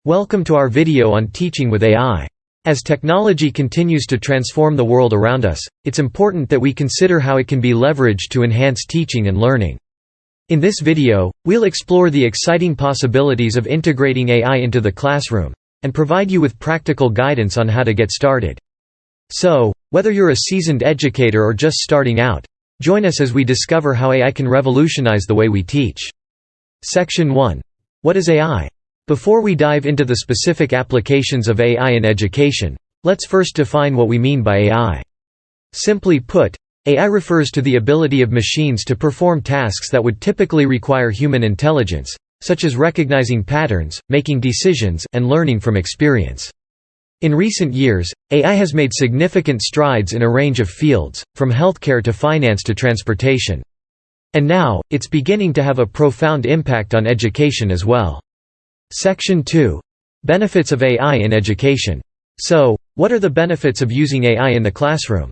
Welcome to our video on teaching with AI. As technology continues to transform the world around us, it's important that we consider how it can be leveraged to enhance teaching and learning. In this video, we'll explore the exciting possibilities of integrating AI into the classroom, and provide you with practical guidance on how to get started. So, whether you're a seasoned educator or just starting out, join us as we discover how AI can revolutionize the way we teach. Section 1. What is AI? Before we dive into the specific applications of AI in education, let's first define what we mean by AI. Simply put, AI refers to the ability of machines to perform tasks that would typically require human intelligence, such as recognizing patterns, making decisions, and learning from experience. In recent years, AI has made significant strides in a range of fields, from healthcare to finance to transportation. And now, it's beginning to have a profound impact on education as well. Section 2. Benefits of AI in education. So, what are the benefits of using AI in the classroom?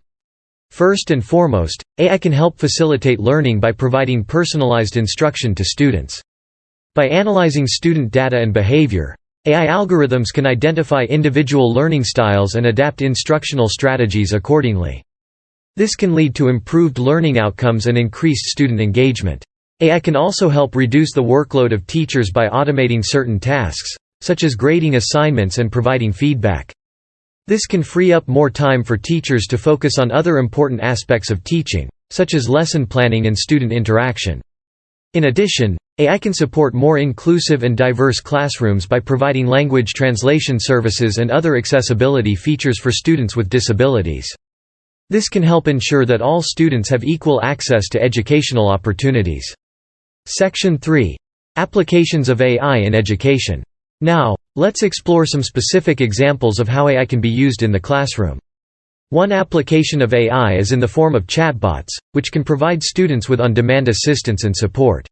First and foremost, AI can help facilitate learning by providing personalized instruction to students. By analyzing student data and behavior, AI algorithms can identify individual learning styles and adapt instructional strategies accordingly. This can lead to improved learning outcomes and increased student engagement. AI can also help reduce the workload of teachers by automating certain tasks, such as grading assignments and providing feedback. This can free up more time for teachers to focus on other important aspects of teaching, such as lesson planning and student interaction. In addition, AI can support more inclusive and diverse classrooms by providing language translation services and other accessibility features for students with disabilities. This can help ensure that all students have equal access to educational opportunities. Section 3. Applications of AI in education. Now, let's explore some specific examples of how AI can be used in the classroom. One application of AI is in the form of chatbots, which can provide students with on-demand assistance and support.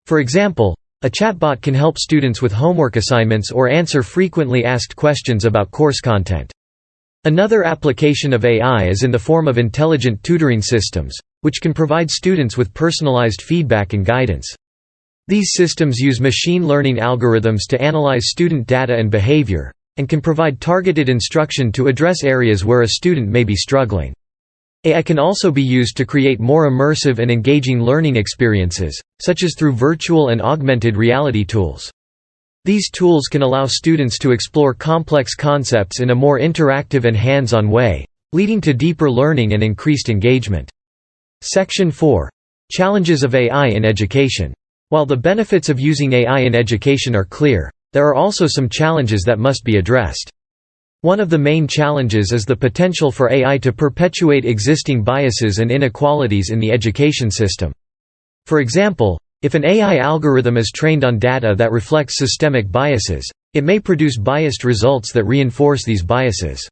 For example, a chatbot can help students with homework assignments or answer frequently asked questions about course content. Another application of AI is in the form of intelligent tutoring systems, which can provide students with personalized feedback and guidance. These systems use machine learning algorithms to analyze student data and behavior, and can provide targeted instruction to address areas where a student may be struggling. AI can also be used to create more immersive and engaging learning experiences, such as through virtual and augmented reality tools. These tools can allow students to explore complex concepts in a more interactive and hands-on way, leading to deeper learning and increased engagement. Section 4. Challenges of AI in education. While the benefits of using AI in education are clear, there are also some challenges that must be addressed. One of the main challenges is the potential for AI to perpetuate existing biases and inequalities in the education system. For example, if an AI algorithm is trained on data that reflects systemic biases, it may produce biased results that reinforce these biases.